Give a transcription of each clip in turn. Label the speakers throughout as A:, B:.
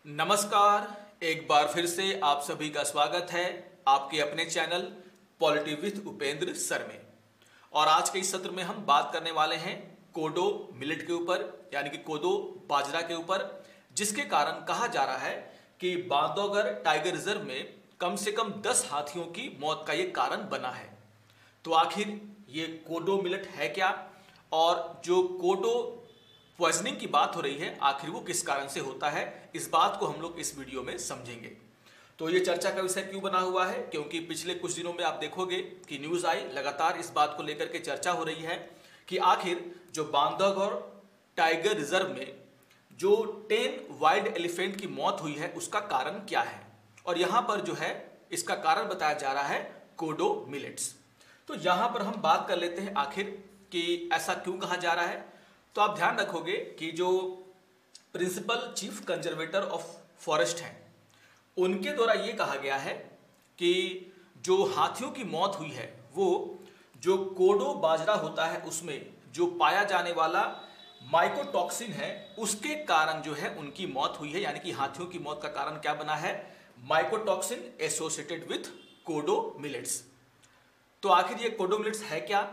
A: नमस्कार। एक बार फिर से आप सभी का स्वागत है आपके अपने चैनल पॉलिटिव विद उपेंद्र सर में। और आज के इस सत्र में हम बात करने वाले हैं कोडो मिलेट के ऊपर, यानी कि कोदो बाजरा के ऊपर, जिसके कारण कहा जा रहा है कि बांधवगढ़ टाइगर रिजर्व में कम से कम 10 हाथियों की मौत का ये कारण बना है। तो आखिर ये कोडो मिलेट है क्या, और जो कोडो पॉइजनिंग की बात हो रही है आखिर वो किस कारण से होता है, इस बात को हम लोग इस वीडियो में समझेंगे। तो ये चर्चा का विषय क्यों बना हुआ है, क्योंकि पिछले कुछ दिनों में आप देखोगे कि न्यूज़ आई, लगातार इस बात को लेकर के चर्चा हो रही है कि आखिर जो बांधवगढ़ टाइगर रिजर्व में जो 10 वाइल्ड एलिफेंट की मौत हुई है उसका कारण क्या है। और यहाँ पर जो है इसका कारण बताया जा रहा है कोडो मिलेट्स। तो यहाँ पर हम बात कर लेते हैं आखिर कि ऐसा क्यों कहा जा रहा है। तो आप ध्यान रखोगे कि जो principal chief conservator of forest हैं उनके द्वारा ये कहा गया है कि जो हाथियों की मौत हुई है वो जो कोडो बाजरा होता है उसमें जो पाया जाने वाला माइकोटॉक्सिन है उसके कारण जो है उनकी मौत हुई है। यानी कि हाथियों की मौत का कारण क्या बना है, mycotoxin associated with kodo millets. तो आखिर ये कोडो मिलेट्स है क्या,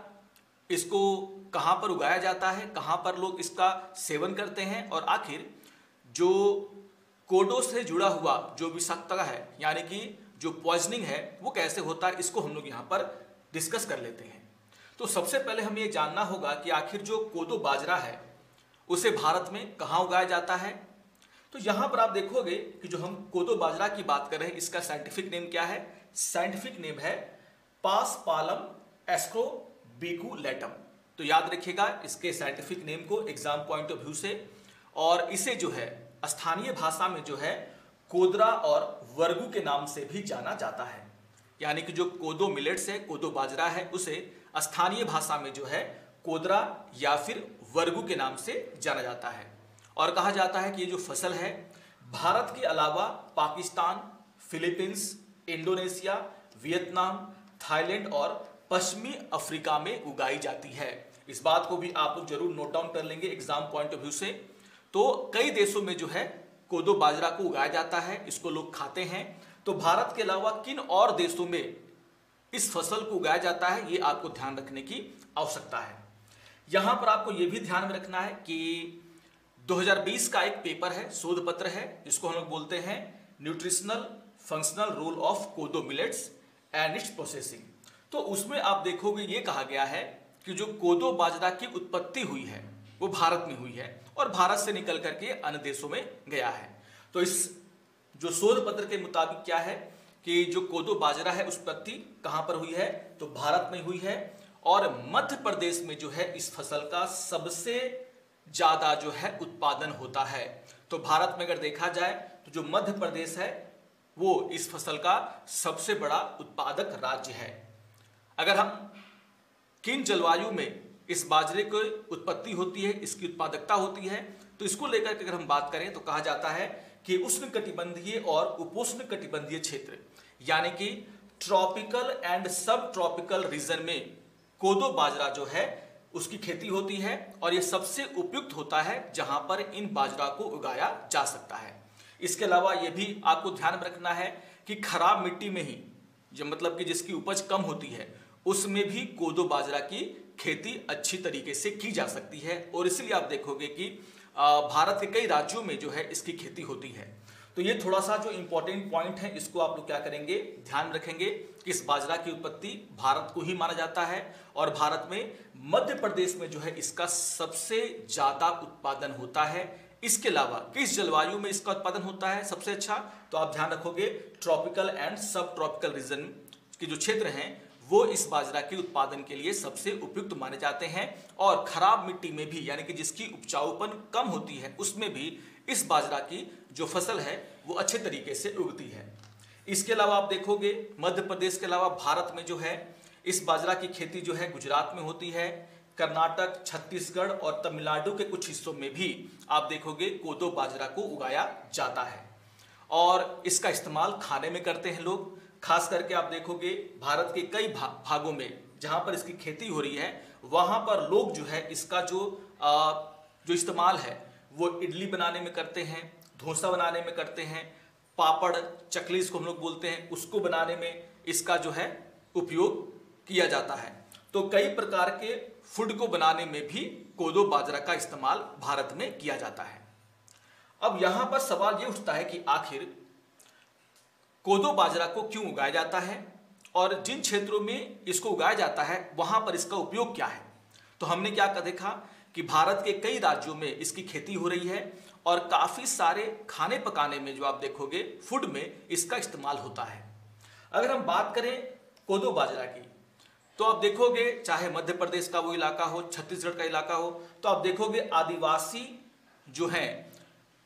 A: इसको कहाँ पर उगाया जाता है, कहाँ पर लोग इसका सेवन करते हैं, और आखिर जो कोडो से जुड़ा हुआ जो विषाक्तता है यानी कि जो पॉइजनिंग है वो कैसे होता है, इसको हम लोग यहाँ पर डिस्कस कर लेते हैं। तो सबसे पहले हमें ये जानना होगा कि आखिर जो कोदो बाजरा है उसे भारत में कहाँ उगाया जाता है। तो यहाँ पर आप देखोगे कि जो हम कोदो बाजरा की बात कर रहे हैं इसका साइंटिफिक नेम क्या है। साइंटिफिक नेम है पासपालम एस्ट्रोबिकुलेटम। तो याद रखिएगा इसके साइंटिफिक नेम को एग्जाम पॉइंट ऑफ व्यू से। और इसे जो है स्थानीय भाषा में जो है कोदरा और वर्गू के नाम से भी जाना जाता है। यानी कि जो कोदो मिलेट्स है, कोदो बाजरा है, उसे स्थानीय भाषा में जो है कोदरा या फिर वर्गू के नाम से जाना जाता है। और कहा जाता है कि ये जो फसल है भारत के अलावा Pakistan, Philippines, Indonesia, Vietnam, Thailand और पश्चिमी अफ्रीका में उगाई जाती है। इस बात को भी आप लोग जरूर नोट डाउन कर लेंगे एग्जाम पॉइंट ऑफ व्यू से। तो कई देशों में जो है कोदो बाजरा को उगाया जाता है, इसको लोग खाते हैं। तो भारत के अलावा किन और देशों में इस फसल को उगाया जाता है ये आपको ध्यान रखने की आवश्यकता है। यहां पर आपको यह भी ध्यान में रखना है कि 2020 का एक पेपर है, शोध पत्र है, जिसको हम लोग बोलते हैं न्यूट्रिशनल फंक्शनल रोल ऑफ कोदो मिलेट्स एंड इट्स प्रोसेसिंग। तो उसमें आप देखोगे ये कहा गया है कि जो कोदो बाजरा की उत्पत्ति हुई है वो भारत में हुई है और भारत से निकल करके अन्य देशों में गया है। तो इस जो शोध पत्र के मुताबिक क्या है कि जो कोदो बाजरा है उत्पत्ति कहां पर हुई है, तो भारत में हुई है। और मध्य प्रदेश में जो है इस फसल का सबसे ज्यादा जो है उत्पादन होता है। तो भारत में अगर देखा जाए तो जो मध्य प्रदेश है वो इस फसल का सबसे बड़ा उत्पादक राज्य है। अगर हम किन जलवायु में इस बाजरे की उत्पत्ति होती है, इसकी उत्पादकता होती है, तो इसको लेकर के अगर हम बात करें तो कहा जाता है कि उष्णकटिबंधीय और उपोष्ण कटिबंधीय क्षेत्र यानी कि ट्रॉपिकल एंड सब ट्रॉपिकल रीजन में कोदो बाजरा जो है उसकी खेती होती है। और यह सबसे उपयुक्त होता है जहां पर इन बाजरा को उगाया जा सकता है। इसके अलावा यह भी आपको ध्यान में रखना है कि खराब मिट्टी में ही जो मतलब कि जिसकी उपज कम होती है उसमें भी कोदो बाजरा की खेती अच्छी तरीके से की जा सकती है। और इसलिए आप देखोगे कि भारत के कई राज्यों में जो है इसकी खेती होती है। तो ये थोड़ा सा जो इंपॉर्टेंट पॉइंट है इसको आप लोग क्या करेंगे, ध्यान रखेंगे कि इस बाजरा की उत्पत्ति भारत को ही माना जाता है और भारत में मध्य प्रदेश में जो है इसका सबसे ज्यादा उत्पादन होता है। इसके अलावा किस जलवायु में इसका उत्पादन होता है सबसे अच्छा, तो आप ध्यान रखोगे ट्रॉपिकल एंड सब ट्रॉपिकल रीजन के जो क्षेत्र हैं वो इस बाजरा के उत्पादन के लिए सबसे उपयुक्त माने जाते हैं। और खराब मिट्टी में भी यानी कि जिसकी उपजाऊपन कम होती है उसमें भी इस बाजरा की जो फसल है वो अच्छे तरीके से उगती है। इसके अलावा आप देखोगे मध्य प्रदेश के अलावा भारत में जो है इस बाजरा की खेती जो है गुजरात में होती है, कर्नाटक, छत्तीसगढ़ और तमिलनाडु के कुछ हिस्सों में भी आप देखोगे कोदो बाजरा को उगाया जाता है। और इसका इस्तेमाल खाने में करते हैं लोग। खास करके आप देखोगे भारत के कई भागों में जहां पर इसकी खेती हो रही है वहां पर लोग जो है इसका जो इस्तेमाल है वो इडली बनाने में करते हैं, डोसा बनाने में करते हैं, पापड़ चकली इसको हम लोग बोलते हैं, उसको बनाने में इसका जो है उपयोग किया जाता है। तो कई प्रकार के फूड को बनाने में भी कोदो बाजरा का इस्तेमाल भारत में किया जाता है। अब यहां पर सवाल यह उठता है कि आखिर कोदो बाजरा को क्यों उगाया जाता है और जिन क्षेत्रों में इसको उगाया जाता है वहां पर इसका उपयोग क्या है। तो हमने क्या देखा कि भारत के कई राज्यों में इसकी खेती हो रही है और काफी सारे खाने पकाने में जो आप देखोगे फूड में इसका इस्तेमाल होता है। अगर हम बात करें कोदो बाजरा की तो आप देखोगे चाहे मध्य प्रदेश का वो इलाका हो, छत्तीसगढ़ का इलाका हो, तो आप देखोगे आदिवासी जो हैं,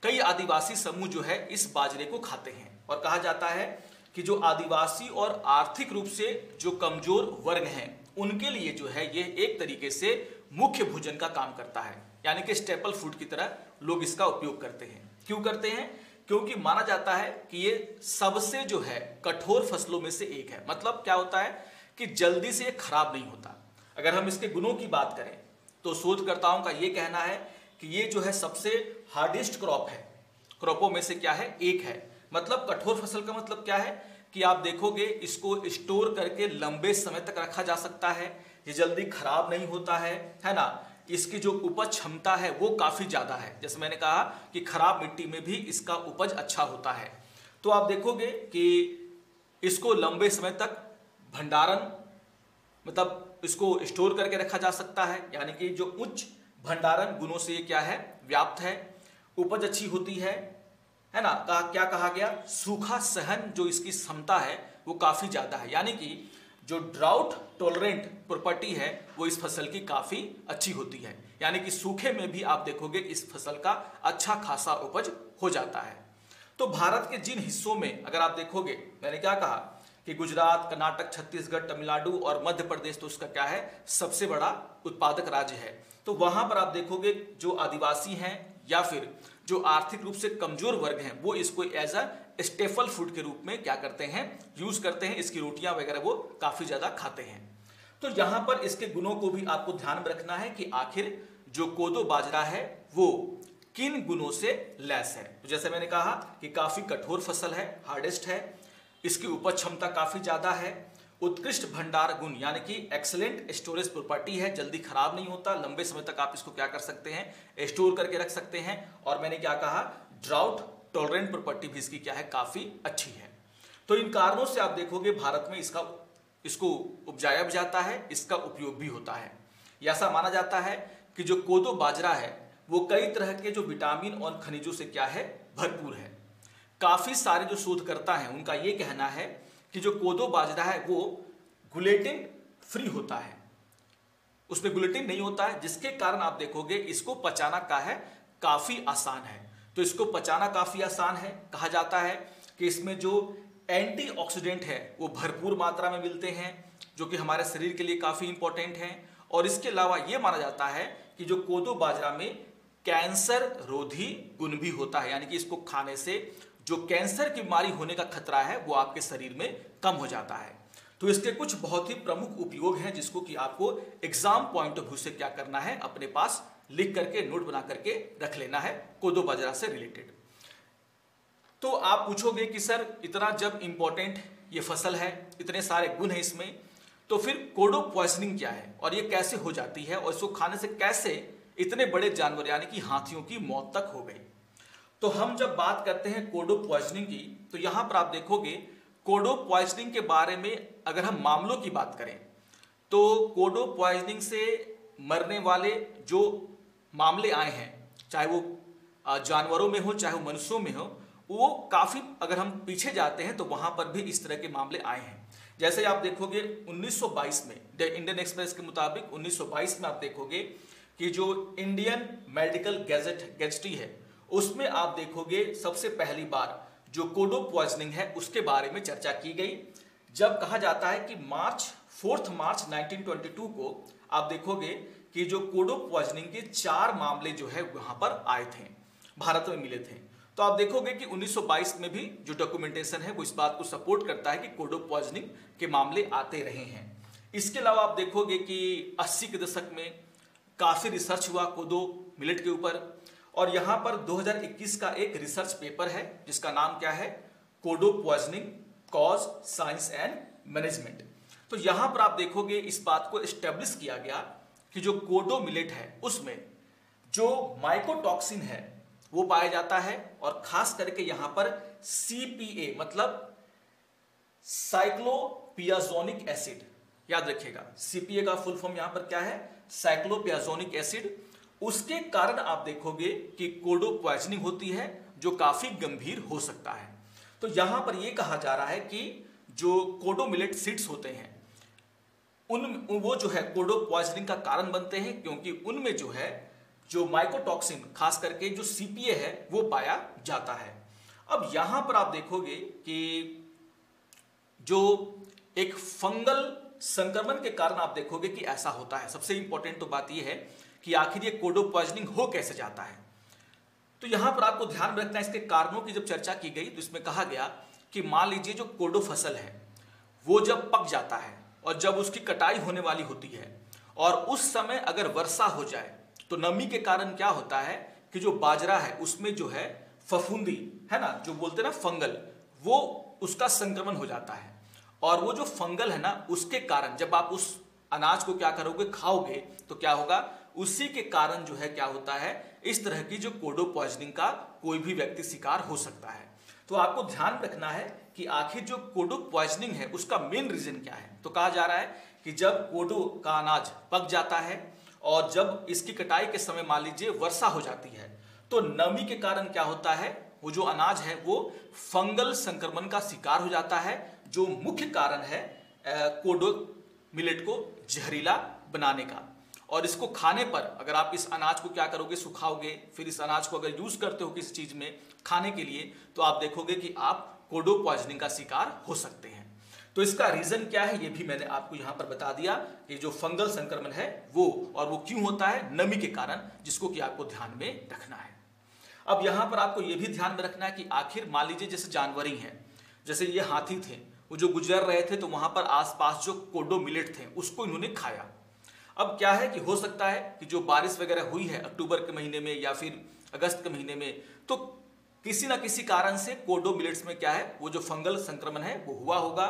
A: कई आदिवासी समूह जो है इस बाजरे को खाते हैं और कहा जाता है कि जो आदिवासी और आर्थिक रूप से जो कमजोर वर्ग हैं उनके लिए जो है ये एक तरीके से मुख्य भोजन का काम करता है, यानी कि स्टेपल फूड की तरह लोग इसका उपयोग करते हैं। क्यों करते हैं? क्योंकि माना जाता है कि ये सबसे जो है कठोर फसलों में से एक है। मतलब क्या होता है कि जल्दी से ये खराब नहीं होता। अगर हम इसके गुणों की बात करें तो शोधकर्ताओं का ये कहना है कि ये जो है सबसे हार्डेस्ट क्रॉप है, क्रॉपों में से क्या है एक है। मतलब कठोर फसल का मतलब क्या है कि आप देखोगे इसको स्टोर करके लंबे समय तक रखा जा सकता है, ये जल्दी खराब नहीं होता है ना। इसकी जो उपज क्षमता है वो काफी ज्यादा है, जैसे मैंने कहा कि खराब मिट्टी में भी इसका उपज अच्छा होता है। तो आप देखोगे कि इसको लंबे समय तक भंडारण मतलब इसको स्टोर करके रखा जा सकता है, यानी कि जो उच्च भंडारण गुणों से ये क्या है व्याप्त है। उपज अच्छी होती है ना। क्या कहा गया, सूखा सहन जो इसकी क्षमता है वो काफी ज्यादा है, यानी कि जो ड्राउट टॉलरेंट प्रॉपर्टी है वो इस फसल की काफी अच्छी होती है, यानी कि सूखे में भी आप देखोगे इस फसल का अच्छा खासा उपज हो जाता है। तो भारत के जिन हिस्सों में अगर आप देखोगे, मैंने क्या कहा कि गुजरात, कर्नाटक, छत्तीसगढ़, तमिलनाडु और मध्य प्रदेश तो उसका क्या है सबसे बड़ा उत्पादक राज्य है। तो वहां पर आप देखोगे जो आदिवासी हैं या फिर जो आर्थिक रूप से कमजोर वर्ग हैं वो इसको एज अ स्टेपल फूड के रूप में क्या करते हैं यूज करते हैं। इसकी रोटियां वगैरह वो काफी ज्यादा खाते हैं। तो यहां पर इसके गुणों को भी आपको ध्यान में रखना है कि आखिर जो कोदो बाजरा है वो किन गुणों से लैस है। तो जैसे मैंने कहा कि काफी कठोर फसल है, हार्डेस्ट है, इसकी उपज क्षमता काफी ज्यादा है, उत्कृष्ट भंडार गुण यानी कि एक्सीलेंट स्टोरेज प्रॉपर्टी है, जल्दी खराब नहीं होता, लंबे समय तक आप इसको क्या कर सकते हैं स्टोर करके रख सकते हैं। और मैंने क्या कहा ड्राउट टॉलरेंट प्रॉपर्टी भी इसकी क्या है काफी अच्छी है। तो इन कारणों से आप देखोगे भारत में इसको उपजाया भी जाता है, इसका उपयोग भी होता है। ऐसा माना जाता है कि जो कोदो बाजरा है वो कई तरह के जो विटामिन और खनिजों से क्या है भरपूर है। काफी सारे जो शोधकर्ता हैं उनका ये कहना है कि जो कोदो बाजरा है वो ग्लूटेन फ्री होता है, उसमें ग्लूटेन नहीं होता है, जिसके कारण आप देखोगे इसको पचाना का है काफी आसान है। तो इसको पचाना काफी आसान है। कहा जाता है कि इसमें जो एंटीऑक्सीडेंट है वो भरपूर मात्रा में मिलते हैं जो कि हमारे शरीर के लिए काफी इंपॉर्टेंट हैं। और इसके अलावा यह माना जाता है कि जो कोदो बाजरा में कैंसर रोधी गुण भी होता है, यानी कि इसको खाने से जो कैंसर की बीमारी होने का खतरा है वो आपके शरीर में कम हो जाता है। तो इसके कुछ बहुत ही प्रमुख उपयोग हैं जिसको कि आपको एग्जाम पॉइंट ऑफ व्यू से क्या करना है अपने पास लिख करके नोट बना करके रख लेना है कोदो बाजरा से रिलेटेड। तो आप पूछोगे कि सर इतना जब इंपॉर्टेंट ये फसल है, इतने सारे गुण है इसमें, तो फिर कोडो पॉइजनिंग क्या है और ये कैसे हो जाती है और इसको खाने से कैसे इतने बड़े जानवर यानी कि हाथियों की मौत तक हो गई। तो हम जब बात करते हैं कोडो पॉइजनिंग की तो यहां पर आप देखोगे कोडो पॉइजनिंग के बारे में अगर हम मामलों की बात करें तो कोडो पॉइजनिंग से मरने वाले जो मामले आए हैं, चाहे वो जानवरों में हो चाहे वो मनुष्यों में हो, वो काफी अगर हम पीछे जाते हैं तो वहां पर भी इस तरह के मामले आए हैं। जैसे आप देखोगे 1922 में इंडियन एक्सप्रेस के मुताबिक 1922 में आप देखोगे कि जो इंडियन मेडिकल गैजेटी है उसमें आप देखोगे सबसे पहली बार जो कोडो पॉइजनिंग है उसके बारे में चर्चा की गई। जब कहा जाता है कि 4 मार्च 1922 को आप देखोगे कि जो कोडो पॉइजनिंग के 4 मामले जो है वहां पर आए थे, भारत में मिले थे। तो आप देखोगे कि 1922 में भी जो डॉक्यूमेंटेशन है वो इस बात को सपोर्ट करता है कि कोडो पॉइजनिंग के मामले आते रहे हैं। इसके अलावा आप देखोगे कि 80 के दशक में काफी रिसर्च हुआ कोदो मिलेट के ऊपर और यहां पर 2021 का एक रिसर्च पेपर है जिसका नाम क्या है, kodo poisoning cause science and management. तो यहां पर आप देखोगे इस बात को एस्टेब्लिश किया गया कि जो कोडो मिलेट है उसमें जो माइकोटॉक्सिन है वो पाया जाता है, और खास करके यहां पर सीपीए मतलब साइक्लोपियाजोनिक एसिड, याद रखिएगा सीपीए का फुल फॉर्म यहां पर क्या है, साइक्लोपियाजोनिक एसिड। उसके कारण आप देखोगे कि कोडो पॉइजनिंग होती है जो काफी गंभीर हो सकता है। तो यहां पर यह कहा जा रहा है कि जो कोडो मिलेट सीड्स होते हैं वो जो है कोडो पॉइजनिंग का कारण बनते हैं, क्योंकि उनमें जो है जो माइकोटॉक्सिन खास करके जो सीपीए है वो पाया जाता है। अब यहां पर आप देखोगे कि जो एक फंगल संक्रमण के कारण आप देखोगे कि ऐसा होता है। सबसे इंपॉर्टेंट तो बात यह है कि आखिर ये कोडो पॉइजनिंग हो कैसे जाता है। तो यहां पर आपको ध्यान रखना है, इसके कारणों की जब चर्चा की गई तो इसमें कहा गया कि मान लीजिए जो कोडो फसल है वो जब पक जाता है और जब उसकी कटाई होने वाली होती है और उस समय अगर वर्षा हो जाए तो नमी के कारण क्या होता है कि जो बाजरा है उसमें जो है फफूंदी है ना, जो बोलते हैं ना फंगल, वो उसका संक्रमण हो जाता है। और वो जो फंगल है ना उसके कारण जब आप उस अनाज को क्या करोगे, खाओगे, तो क्या होगा, उसी के कारण जो है क्या होता है, इस तरह की जो कोडो पॉइजनिंग का कोई भी व्यक्ति शिकार हो सकता है। तो आपको ध्यान रखना है कि आखिर जो कोडो पॉइजनिंग है उसका मेन रीजन क्या है। तो कहा जा रहा है कि जब कोडो का अनाज पक जाता है और जब इसकी कटाई के समय मान लीजिए वर्षा हो जाती है तो नमी के कारण क्या होता है, वो जो अनाज है वो फंगल संक्रमण का शिकार हो जाता है, जो मुख्य कारण है कोडो मिलेट को जहरीला बनाने का। और इसको खाने पर अगर आप इस अनाज को क्या करोगे, सुखाओगे, फिर इस अनाज को अगर यूज करते हो किसी चीज में खाने के लिए, तो आप देखोगे कि आप कोडो पॉइजनिंग का शिकार हो सकते हैं। तो इसका रीजन क्या है ये भी मैंने आपको यहां पर बता दिया कि जो फंगल संक्रमण है वो, और वो क्यों होता है, नमी के कारण, जिसको कि आपको ध्यान में रखना है। अब यहां पर आपको यह भी ध्यान में रखना है कि आखिर मान लीजिए जैसे जानवर ही हैं, जैसे ये हाथी थे, वो जो गुजर रहे थे तो वहां पर आसपास जो कोडो मिलेट थे उसको इन्होंने खाया। अब क्या है कि हो सकता है कि जो बारिश वगैरह हुई है अक्टूबर के महीने में या फिर अगस्त के महीने में, तो किसी ना किसी कारण से कोडो मिलेट्स में क्या है, वो जो फंगल संक्रमण है वो हुआ होगा,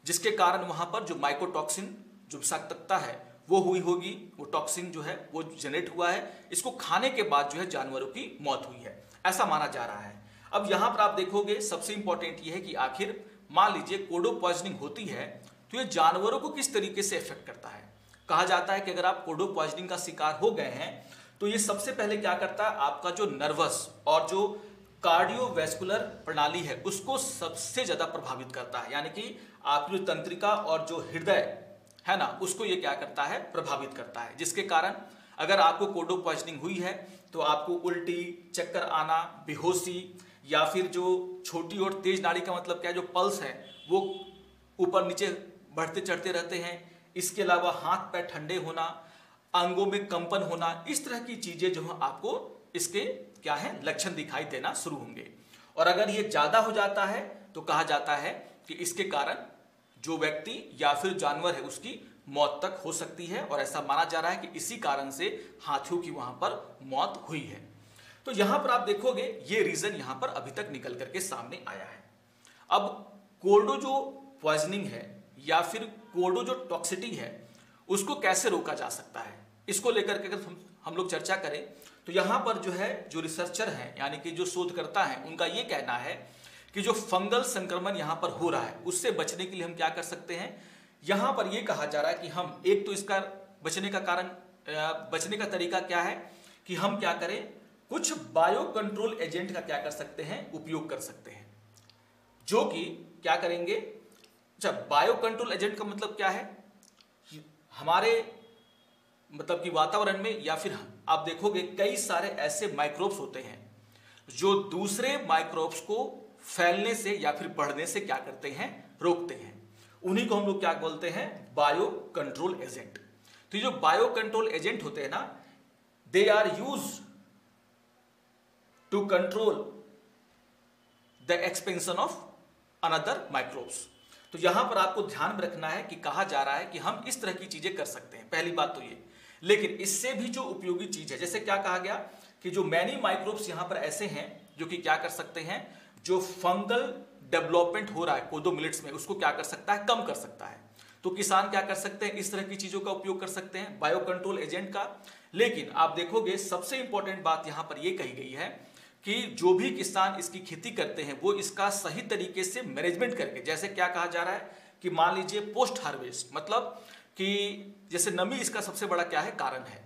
A: जिसके कारण वहां पर जो माइकोटॉक्सिन जो विषाक्तता है वो हुई होगी, वो टॉक्सिन जो है वो जनरेट हुआ है। इसको खाने के बाद जो है जानवरों की मौत हुई है, ऐसा माना जा रहा है। अब यहां पर आप देखोगे सबसे इंपॉर्टेंट ये है कि आखिर मान लीजिए कोडो पॉइजनिंग होती है तो ये जानवरों को किस तरीके से इफेक्ट करता है। कहा जाता है कि अगर आप कोडो पॉइजनिंग का शिकार हो गए हैं तो ये सबसे पहले क्या करता है, आपका जो नर्वस और जो कार्डियोवैस्कुलर प्रणाली है उसको सबसे ज्यादा प्रभावित करता है, यानी कि आपकी जो तंत्रिका और जो हृदय है ना उसको ये क्या करता है, प्रभावित करता है, जिसके कारण अगर आपको कोडो पॉइजनिंग हुई है तो आपको उल्टी, चक्कर आना, बेहोशी, या फिर जो छोटी और तेज नाड़ी का मतलब क्या है, जो पल्स है वो ऊपर नीचे बढ़ते चढ़ते रहते हैं। इसके अलावा हाथ पैर ठंडे होना, अंगों में कंपन होना, इस तरह की चीजें जो है आपको इसके क्या है, लक्षण दिखाई देना शुरू होंगे। और अगर ये ज्यादा हो जाता है तो कहा जाता है कि इसके कारण जो व्यक्ति या फिर जानवर है उसकी मौत तक हो सकती है, और ऐसा माना जा रहा है कि इसी कारण से हाथियों की वहां पर मौत हुई है। तो यहां पर आप देखोगे ये रीजन यहां पर अभी तक निकल करके सामने आया है। अब कोडो जो पॉइजनिंग है या फिर कोडो जो टॉक्सिटी है उसको कैसे रोका जा सकता है, इसको लेकर के अगर हम लोग चर्चा करें तो यहां पर जो है जो रिसर्चर हैं यानी कि जो शोधकर्ता हैं उनका ये कहना है कि जो फंगल संक्रमण यहां पर हो रहा है उससे बचने के लिए हम क्या कर सकते हैं। यहां पर यह कहा जा रहा है कि हम एक तो इसका बचने का तरीका क्या है कि हम क्या करें, कुछ बायो कंट्रोल एजेंट का क्या कर सकते हैं, उपयोग कर सकते हैं, जो कि क्या करेंगे। अच्छा, बायो कंट्रोल एजेंट का मतलब क्या है, हमारे मतलब कि वातावरण में या फिर आप देखोगे कई सारे ऐसे माइक्रोब्स होते हैं जो दूसरे माइक्रोब्स को फैलने से या फिर बढ़ने से क्या करते हैं, रोकते हैं। उन्हीं को हम लोग क्या बोलते हैं, बायो कंट्रोल एजेंट। तो जो बायो कंट्रोल एजेंट होते हैं ना, they are used to control the expansion of another microbes. तो यहां पर आपको ध्यान में रखना है कि कहा जा रहा है कि हम इस तरह की चीजें कर सकते हैं, पहली बात तो ये। लेकिन इससे भी जो उपयोगी चीज है, जैसे क्या कहा गया कि जो मैनी माइक्रोब्स यहां पर ऐसे हैं जो कि क्या कर सकते हैं, जो फंगल डेवलपमेंट हो रहा है कोदो मिलेट्स में उसको क्या कर सकता है, कम कर सकता है। तो किसान क्या कर सकते हैं, इस तरह की चीजों का उपयोग कर सकते हैं, बायो कंट्रोल एजेंट का। लेकिन आप देखोगे सबसे इंपॉर्टेंट बात यहां पर यह कही गई है कि जो भी किसान इसकी खेती करते हैं वो इसका सही तरीके से मैनेजमेंट करके, जैसे क्या कहा जा रहा है कि मान लीजिए पोस्ट हार्वेस्ट, मतलब कि जैसे नमी इसका सबसे बड़ा क्या है, कारण है।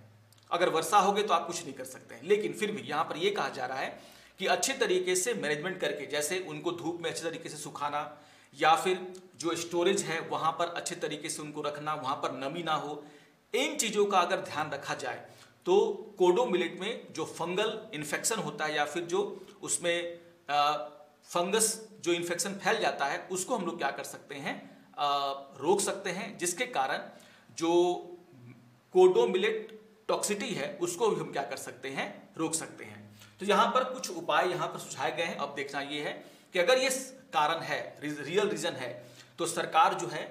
A: अगर वर्षा हो गई तो आप कुछ नहीं कर सकते हैं, लेकिन फिर भी यहां पर यह कहा जा रहा है कि अच्छे तरीके से मैनेजमेंट करके, जैसे उनको धूप में अच्छे तरीके से सुखाना, या फिर जो स्टोरेज है वहां पर अच्छे तरीके से उनको रखना, वहां पर नमी ना हो, इन चीजों का अगर ध्यान रखा जाए तो कोडो मिलेट में जो फंगल इन्फेक्शन होता है या फिर जो उसमें फंगस जो इन्फेक्शन फैल जाता है उसको हम लोग क्या कर सकते हैं, रोक सकते हैं, जिसके कारण जो कोडो मिलेट टॉक्सिटी है उसको भी हम क्या कर सकते हैं, रोक सकते हैं। तो यहां पर कुछ उपाय यहां पर सुझाए गए हैं। अब देखना यह है कि अगर ये कारण है, रियल रीजन है, तो सरकार जो है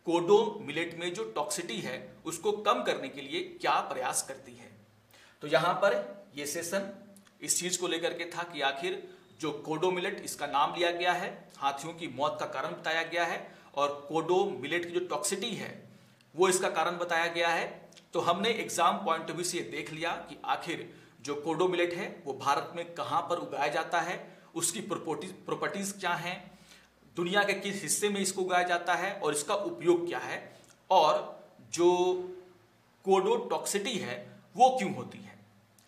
A: कोडो मिलेट में जो टॉक्सिटी है उसको कम करने के लिए क्या प्रयास करती है। तो यहां पर ये सेशन इस चीज को लेकर के था कि आखिर जो कोडो मिलेट, इसका नाम लिया गया है, हाथियों की मौत का कारण बताया गया है, और कोडो मिलेट की जो टॉक्सिटी है वो इसका कारण बताया गया है। तो हमने एग्जाम पॉइंट ऑफ व्यू से देख लिया कि आखिर जो कोडो मिलेट है वो भारत में कहां पर उगाया जाता है, उसकी प्रॉपर्टीज क्या हैं, दुनिया के किस हिस्से में इसको उगाया जाता है और इसका उपयोग क्या है, और जो कोडो टॉक्सिटी है वो क्यों होती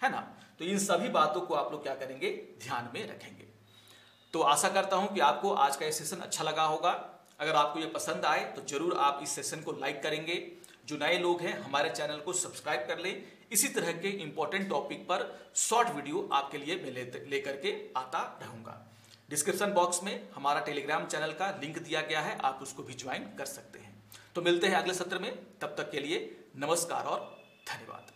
A: है ना। तो इन सभी बातों को आप लोग क्या करेंगे, ध्यान में रखेंगे। तो आशा करता हूं कि आपको आज का ये सेशन अच्छा लगा होगा। अगर आपको ये पसंद आए तो जरूर आप इस सेशन को लाइक करेंगे। जो नए लोग हैं हमारे चैनल को सब्सक्राइब कर लें। इसी तरह के इंपॉर्टेंट टॉपिक पर शॉर्ट वीडियो आपके लिए मैं लेकर के आता रहूंगा। डिस्क्रिप्शन बॉक्स में हमारा टेलीग्राम चैनल का लिंक दिया गया है, आप उसको भी ज्वाइन कर सकते हैं। तो मिलते हैं अगले सत्र में, तब तक के लिए नमस्कार और धन्यवाद।